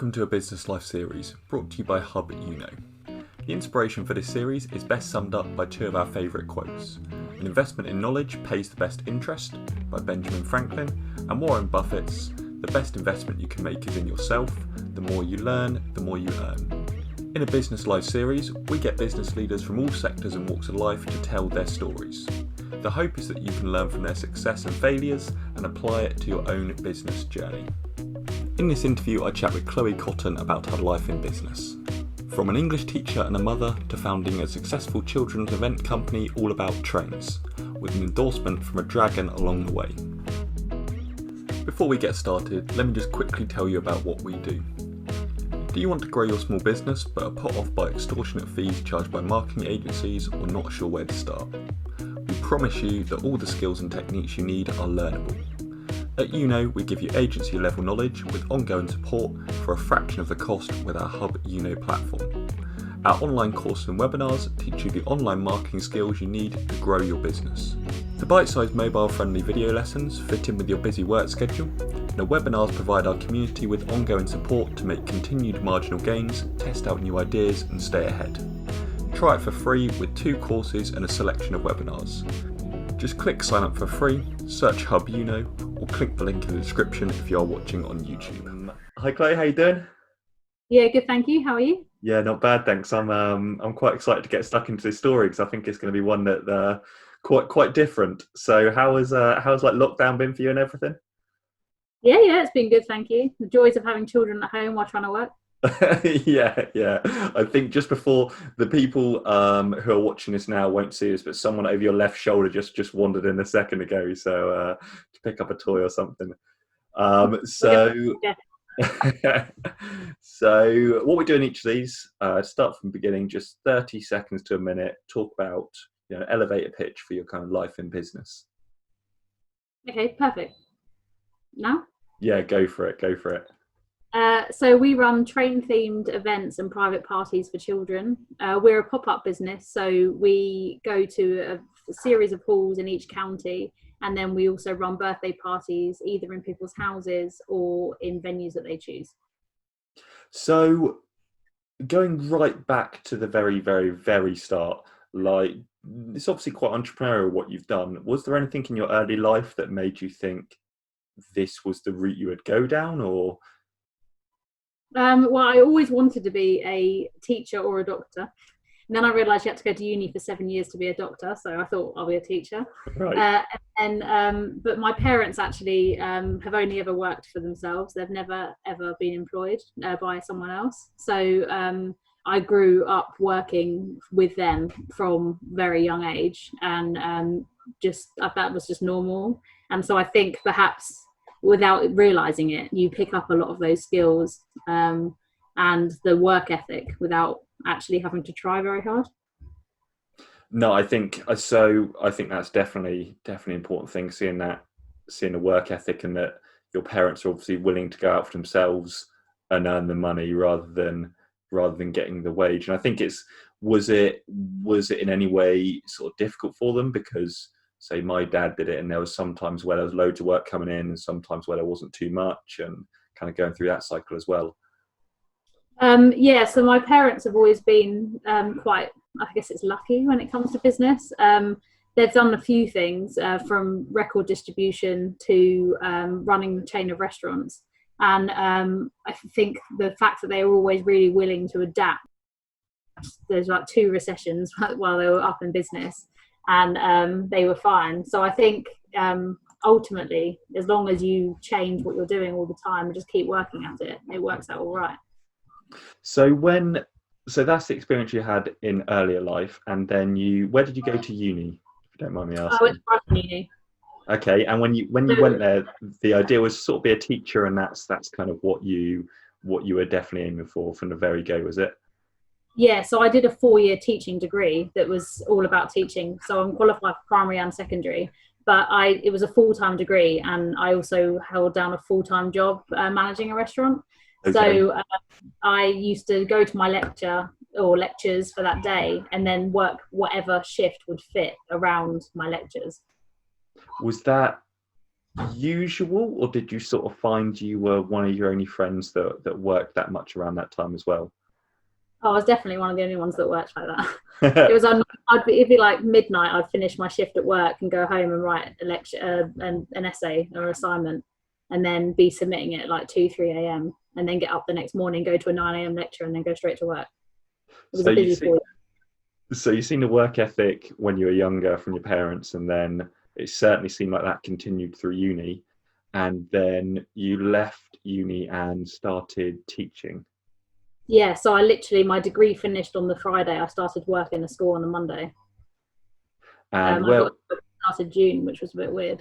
Welcome to a Business Life series brought to you by Hub Yuno. The inspiration for this series is best summed up by two of our favourite quotes. An investment in knowledge pays the best interest by Benjamin Franklin, and Warren Buffett's the best investment you can make is in yourself. The more you learn, the more you earn. In a Business Life series, we get business leaders from all sectors and walks of life to tell their stories. The hope is that you can learn from their success and failures and apply it to your own business journey. In this interview, I chat with Chloe Cotton about her life in business. From an English teacher and a mother to founding a successful children's event company all about trains, with an endorsement from a dragon along the way. Before we get started, let me just quickly tell you about what we do. Do you want to grow your small business but are put off by extortionate fees charged by marketing agencies or not sure where to start? We promise you that all the skills and techniques you need are learnable. At Yuno, we give you agency level knowledge with ongoing support for a fraction of the cost with our Hub Yuno platform. Our online courses and webinars teach you the online marketing skills you need to grow your business. The bite-sized mobile-friendly video lessons fit in with your busy work schedule, and the webinars provide our community with ongoing support to make continued marginal gains, test out new ideas and stay ahead. Try it for free with 2 courses and a selection of webinars. Just click sign up for free, search Hub Yuno, or click the link in the description if you are watching on YouTube. Hi Chloe, how you doing? Yeah, good, thank you. How are you? Yeah, not bad, thanks. I'm quite excited to get stuck into this story because I think it's going to be one that quite different. So how's like lockdown been for you and everything? Yeah, it's been good, thank you. The joys of having children at home while trying to work. Yeah. I think just before the people who are watching this now won't see this, but someone over your left shoulder just wandered in a second ago, so to pick up a toy or something. So what we do in each of these, start from the beginning, just 30 seconds to a minute, talk about elevator pitch for your kind of life in business. Okay, perfect. Now? Yeah, go for it. So we run train-themed events and private parties for children. We're a pop-up business, so we go to a series of halls in each county, and then we also run birthday parties either in people's houses or in venues that they choose. So going right back to the very, very, very start, like it's obviously quite entrepreneurial what you've done. Was there anything in your early life that made you think this was the route you would go down, or? Well, I always wanted to be a teacher or a doctor. And then I realised you had to go to uni for 7 years to be a doctor, so I thought I'll be a teacher. Right. But my parents actually have only ever worked for themselves. They've never ever been employed by someone else. So I grew up working with them from very young age, and that was just normal. And so I think perhaps without realising it, you pick up a lot of those skills and the work ethic without actually having to try very hard. No, I think so. I think that's definitely an important thing. Seeing the work ethic, and that your parents are obviously willing to go out for themselves and earn the money rather than getting the wage. And I think was it in any way sort of difficult for them? Because say my dad did it, and there was sometimes where there was loads of work coming in, and sometimes where there wasn't too much, and kind of going through that cycle as well. So my parents have always been quite, I guess it's lucky when it comes to business. They've done a few things from record distribution to running a chain of restaurants. And I think the fact that they were always really willing to adapt, there's like 2 recessions while they were up in business, and they were fine. So I think ultimately, as long as you change what you're doing all the time and just keep working at it, it works out all right. So that's the experience you had in earlier life, and then where did you go to uni, if you don't mind me asking? I went to Brighton Uni. Okay, and when you went there, the idea was sort of be a teacher, and that's kind of what you were definitely aiming for from the very go, was it? Yeah, so I did a 4-year teaching degree that was all about teaching. So I'm qualified for primary and secondary, but it was a full-time degree, and I also held down a full-time job managing a restaurant. Okay. So I used to go to my lectures for that day, and then work whatever shift would fit around my lectures. Was that usual, or did you sort of find you were one of your only friends that worked that much around that time as well? Oh, I was definitely one of the only ones that worked like that. It was it'd be like midnight. I'd finish my shift at work and go home and write a lecture, an essay or assignment, and then be submitting it at like 2, 3 a.m. and then get up the next morning, go to a 9 a.m. lecture, and then go straight to work. It was So a you busy see, 4 years. so you've seen the work ethic when you were younger from your parents, and then it certainly seemed like that continued through uni, and then you left uni and started teaching. Yeah, so I literally my degree finished on the Friday. I started work in a school on the Monday. And I where got started June, which was a bit weird.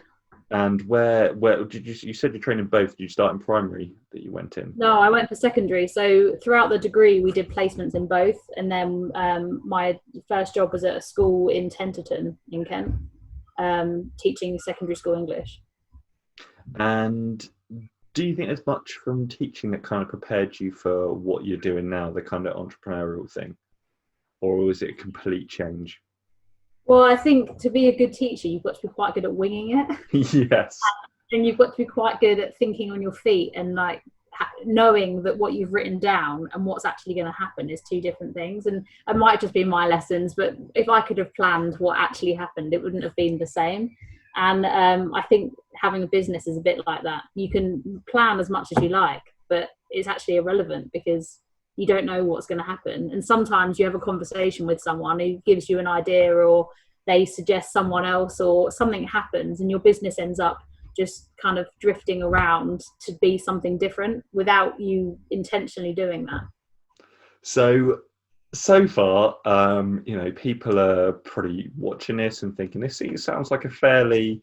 and where did you said you trained in both? Did you start in primary that you went in? No, I went for secondary. So throughout the degree, we did placements in both, and then my first job was at a school in Tenterton in Kent, teaching secondary school English. And do you think there's much from teaching that kind of prepared you for what you're doing now, the kind of entrepreneurial thing, or was it a complete change? Well, I think to be a good teacher, you've got to be quite good at winging it, Yes. and you've got to be quite good at thinking on your feet and like knowing that what you've written down and what's actually going to happen is two different things. And it might just be my lessons, but if I could have planned what actually happened, it wouldn't have been the same. And I think having a business is a bit like that. You can plan as much as you like, but it's actually irrelevant because you don't know what's going to happen. And sometimes you have a conversation with someone who gives you an idea, or they suggest someone else, or something happens and your business ends up just kind of drifting around to be something different without you intentionally doing that. So far, people are probably watching this and thinking this sounds like a fairly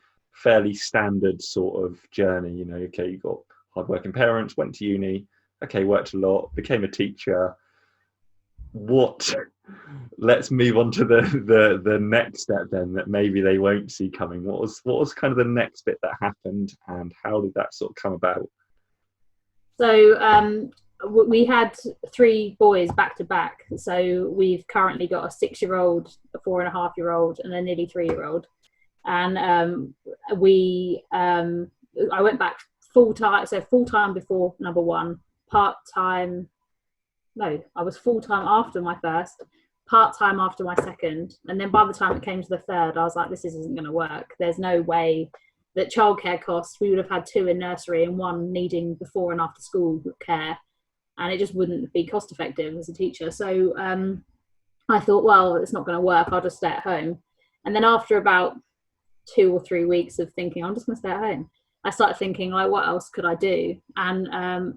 standard sort of journey. Okay, you got hardworking parents, went to uni, okay, worked a lot, became a teacher. What? Let's move on to the next step then that maybe they won't see coming. What was kind of the next bit that happened, and how did that sort of come about? So we had 3 boys back to back. So we've currently got a 6-year-old, a 4.5-year-old, and a nearly 3-year-old. And I went back full time. So full time before number one, part time. No, I was full time after my first, part time after my second, and then by the time it came to the third, I was like, this isn't going to work. There's no way that childcare costs. We would have had 2 in nursery and 1 needing before and after school care, and it just wouldn't be cost effective as a teacher. So I thought, well, it's not going to work. I'll just stay at home. And then after about 2 or 3 weeks of thinking, I'm just going to stay at home, I started thinking, like, what else could I do? And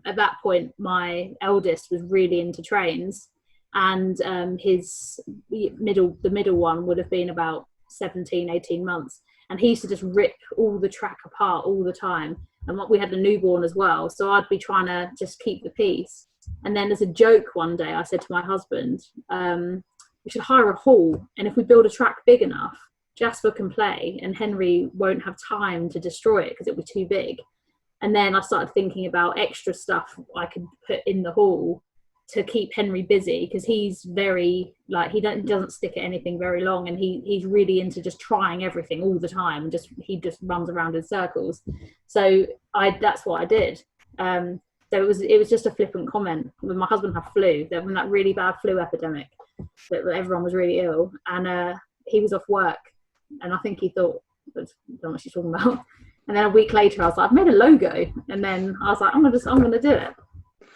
at that point, my eldest was really into trains, and the middle one would have been about 17, 18 months. And he used to just rip all the track apart all the time. And we had a newborn as well. So I'd be trying to just keep the peace. And then as a joke one day, I said to my husband, we should hire a hall. And if we build a track big enough, Jasper can play and Henry won't have time to destroy it because it would be too big. And then I started thinking about extra stuff I could put in the hall to keep Henry busy, because he's very, like, he doesn't stick at anything very long, and he's really into just trying everything all the time, and he just runs around in circles. So that's what I did. So it was just a flippant comment. When my husband had flu, there was that really bad flu epidemic that everyone was really ill, and he was off work. And I think he thought, I don't know what she's talking about. And then a week later, I was like, I've made a logo. And then I was like, I'm going to do it.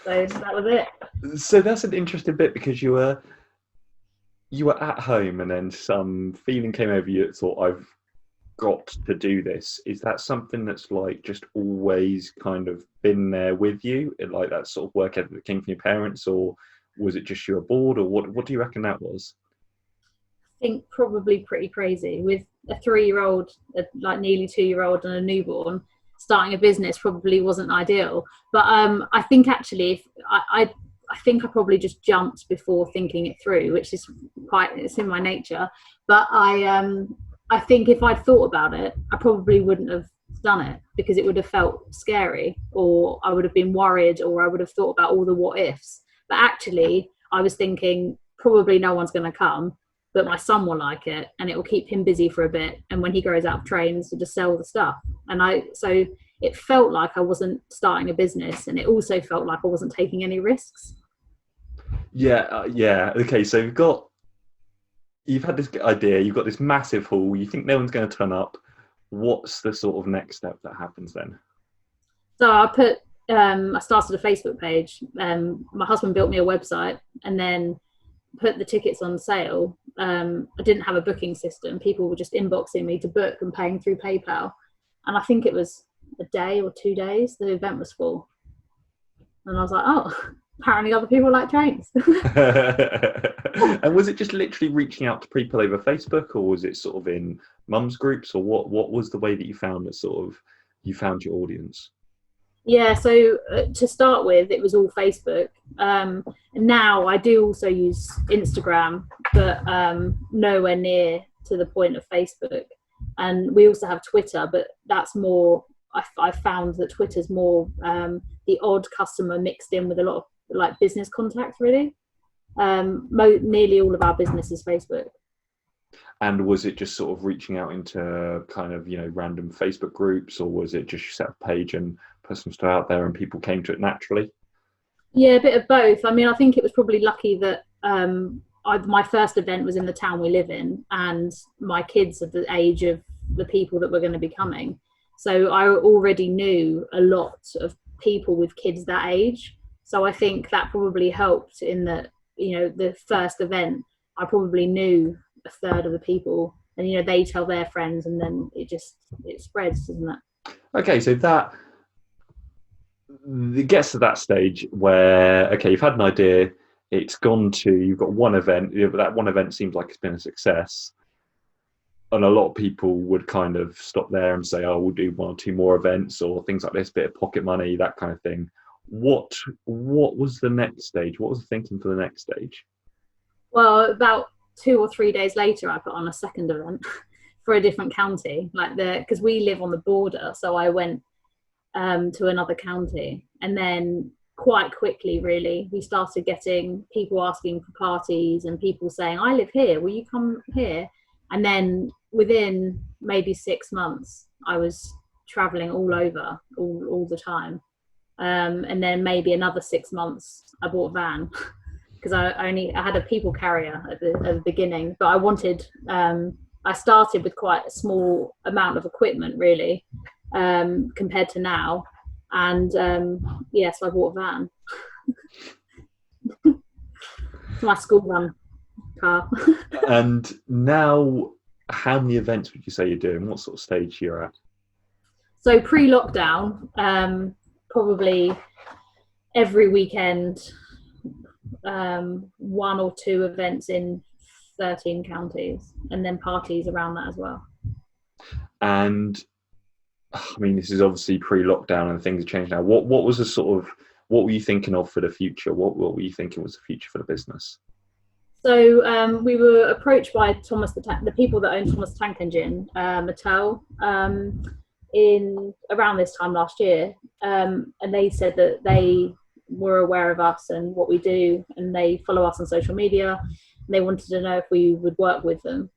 So that was it. So that's an interesting bit, because you were at home and then some feeling came over you that thought, I've got to do this. Is that something that's like just always kind of been there with you? Like that sort of work ethic that came from your parents, or was it just you were bored, or what do you reckon that was? Think probably pretty crazy with a 3-year-old, like nearly 2-year-old, and a newborn. Starting a business probably wasn't ideal, but I think actually, I think I probably just jumped before thinking it through, which is it's in my nature. But I think if I'd thought about it, I probably wouldn't have done it, because it would have felt scary, or I would have been worried, or I would have thought about all the what ifs. But actually, I was thinking probably no one's going to come, but my son will like it, and it will keep him busy for a bit. And when he grows out of trains, to just sell the stuff. So it felt like I wasn't starting a business, and it also felt like I wasn't taking any risks. Yeah. Okay, so you've had this idea, you've got this massive haul, you think no one's going to turn up. What's the sort of next step that happens then? So I started a Facebook page. My husband built me a website and then put the tickets on sale. I didn't have a booking system. People were just inboxing me to book and paying through PayPal. And I think it was a day or 2 days, the event was full. And I was like, oh, apparently other people like trains. And was it just literally reaching out to people over Facebook, or was it sort of in mums groups, or what was the way that you found you found your audience? Yeah, so to start with, it was all Facebook. And now I do also use Instagram, but nowhere near to the point of Facebook. And we also have Twitter, but that's more, I found that Twitter's more the odd customer mixed in with a lot of like business contacts, really. Nearly all of our business is Facebook. And was it just sort of reaching out into kind of, random Facebook groups, or was it just you set a page and put some stuff out there and people came to it naturally? Yeah, a bit of both. I mean, I think it was probably lucky that my first event was in the town we live in, and my kids are the age of the people that were going to be coming. So I already knew a lot of people with kids that age. So I think that probably helped in that, the first event, I probably knew a third of the people, and they tell their friends, and then it spreads, doesn't it? Okay, so that it gets to that stage where, okay, you've had an idea, you've got one event, but that one event seems like it's been a success, and a lot of people would kind of stop there and say, oh, we'll do one or two more events or things like this, bit of pocket money, that kind of thing. What was the next stage? What was the thinking for the next stage? Well, about 2 or 3 days later, I put on a second event for a different county, because we live on the border. So I went to another county, and then quite quickly, really, we started getting people asking for parties and people saying, I live here, will you come here? And then within maybe 6 months, I was traveling all over all the time. And then maybe another 6 months, I bought a van because I had a people carrier at the beginning, but I started with quite a small amount of equipment, really, compared to now. And so I bought a van. It's my school van car. And now, how many events would you say you're doing? What sort of stage you're at? So pre-lockdown, probably every weekend, 1 or 2 events in 13 counties, and then parties around that as well. And I mean, this is obviously pre-lockdown and things have changed now. What was the what were you thinking of for the future? What were you thinking was the future for the business? So we were approached by the people that own Thomas the Tank Engine, Mattel, in around this time last year, and they said that they were aware of us and what we do, and they follow us on social media, and they wanted to know if we would work with them.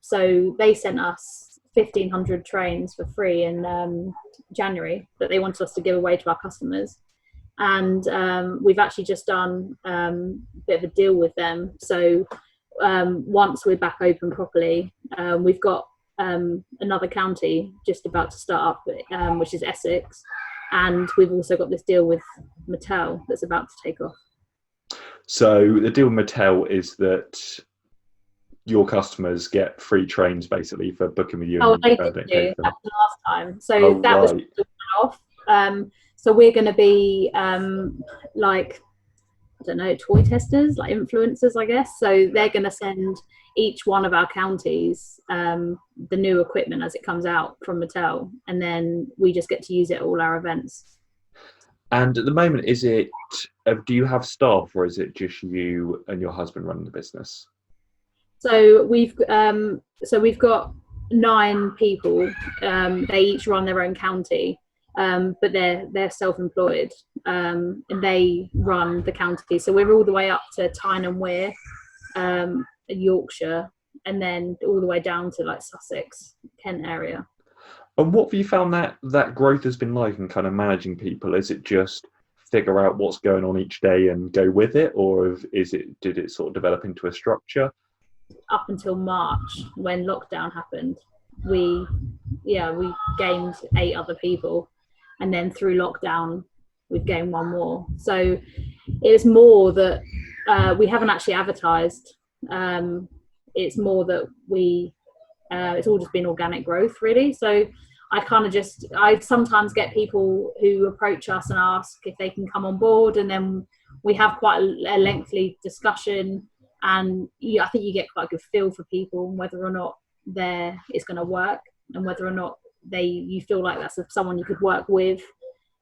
So they sent us 1,500 trains for free in January that they wanted us to give away to our customers. And we've actually just done a bit of a deal with them. So once we're back open properly, we've got another county just about to start up, which is Essex. And we've also got this deal with Mattel that's about to take off. So the deal with Mattel is that your customers get free trains basically for booking with you. Oh, they did do. That was the last time. So that was off. So we're going to be like, I don't know, toy testers, like influencers, I guess. So they're going to send each one of our counties the new equipment as it comes out from Mattel, and then we just get to use it at all our events. And at the moment, do you have staff, or is it just you and your husband running the business? So we've got 9 people. They each run their own county. But they're self-employed, and they run the county. So we're all the way up to Tyne and Wear, Yorkshire, and then all the way down to like Sussex, Kent area. And what have you found that growth has been like in kind of managing people? Is it just figure out what's going on each day and go with it, or did it sort of develop into a structure? Up until March, when lockdown happened, we we gained 8 other people, and then through lockdown we've gained one more. So it's more that we haven't actually advertised. It's more that it's all just been organic growth, really. So I sometimes get people who approach us and ask if they can come on board, and then we have quite a lengthy discussion, and I think you get quite a good feel for people and whether or not it's going to work, and whether or not you feel like that's someone you could work with.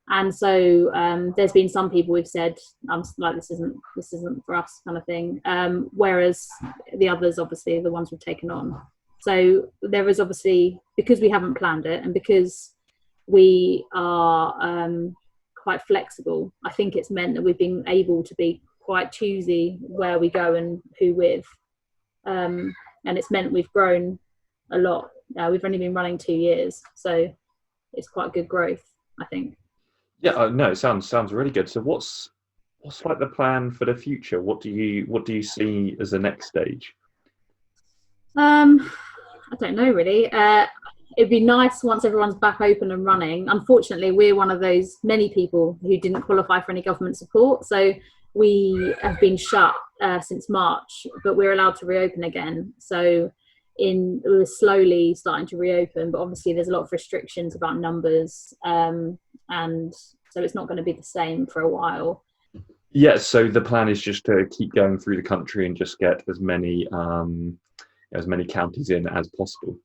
And so there's been some people who've said, like, this isn't for us, kind of thing. Whereas the others, obviously, are the ones we've taken on. So there is, obviously, because we haven't planned it and because we are quite flexible, I think it's meant that we've been able to be quite choosy where we go and who with. And it's meant we've grown a lot. We've only been running 2 years, so it's quite good growth, I think. Yeah, no, it sounds really good. So what's like the plan for the future? What do you see as the next stage? I don't know, really. It'd be nice once everyone's back open and running. Unfortunately, we're one of those many people who didn't qualify for any government support, so we have been shut since March, but we're allowed to reopen again. So we're slowly starting to reopen, but obviously there's a lot of restrictions about numbers, and so it's not going to be the same for a while. Yeah, so the plan is just to keep going through the country and just get as many counties in as possible.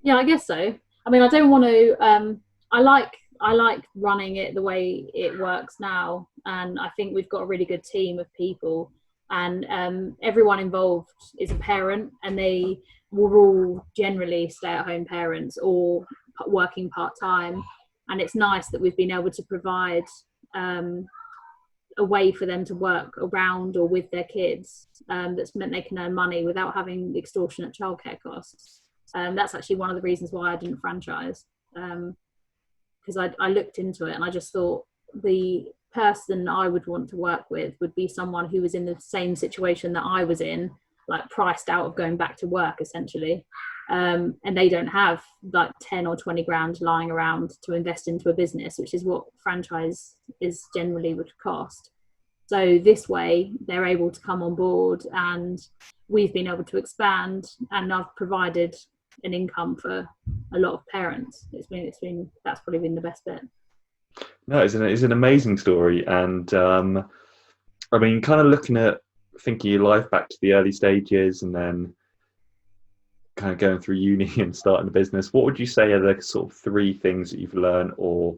Yeah, I guess so. I mean, I don't want to. I like running it the way it works now, and I think we've got a really good team of people, and everyone involved is a parent, and they were all generally stay-at-home parents or working part-time, and it's nice that we've been able to provide a way for them to work around or with their kids, that's meant they can earn money without having extortionate childcare costs. That's actually one of the reasons why I didn't franchise, because I looked into it and I just thought the person I would want to work with would be someone who was in the same situation that I was in, like priced out of going back to work, essentially. And they don't have like 10 or 20 grand lying around to invest into a business, which is what franchise is generally would cost. So this way they're able to come on board, and we've been able to expand, and I've provided an income for a lot of parents. It's been that's probably been the best bit. No, it's an amazing story, and I mean, kind of thinking your life back to the early stages, and then kind of going through uni and starting a business. What would you say are the sort of 3 things that you've learned, or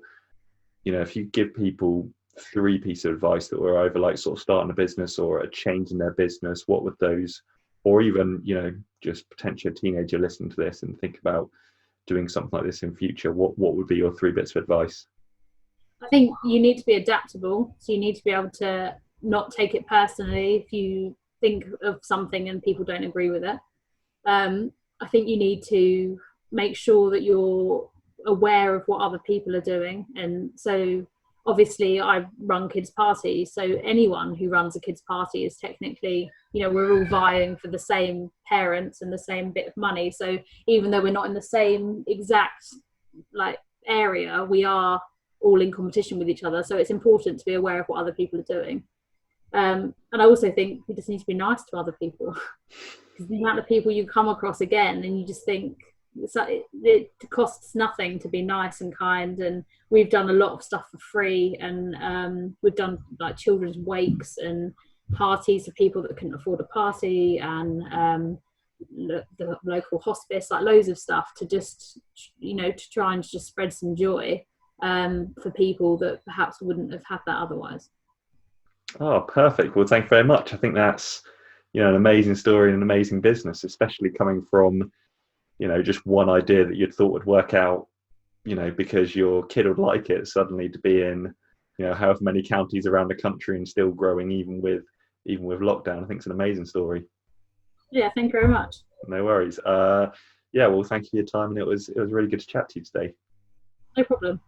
if you give people 3 pieces of advice that were either like sort of starting a business or a change in their business, what would those, or even just potentially a teenager listening to this and think about doing something like this in future, what would be your 3 bits of advice? I think you need to be adaptable. So you need to be able to not take it personally if you think of something and people don't agree with it. I think you need to make sure that you're aware of what other people are doing. And so obviously I run kids' parties. So anyone who runs a kids' party is technically, we're all vying for the same parents and the same bit of money. So even though we're not in the same exact area, we are all in competition with each other. So it's important to be aware of what other people are doing. And I also think we just need to be nice to other people, because the amount of people you come across again and you just think it costs nothing to be nice and kind. And we've done a lot of stuff for free, and we've done like children's wakes and parties for people that couldn't afford a party, and the local hospice, like loads of stuff to just to try and just spread some joy for people that perhaps wouldn't have had that otherwise. Oh, perfect. Well, thank you very much. I think that's, an amazing story and an amazing business, especially coming from, just one idea that you'd thought would work out, because your kid would like it, suddenly to be in, however many counties around the country and still growing even with lockdown. I think it's an amazing story. Yeah, thank you very much. No worries. Yeah, well, thank you for your time, and it was really good to chat to you today. No problem.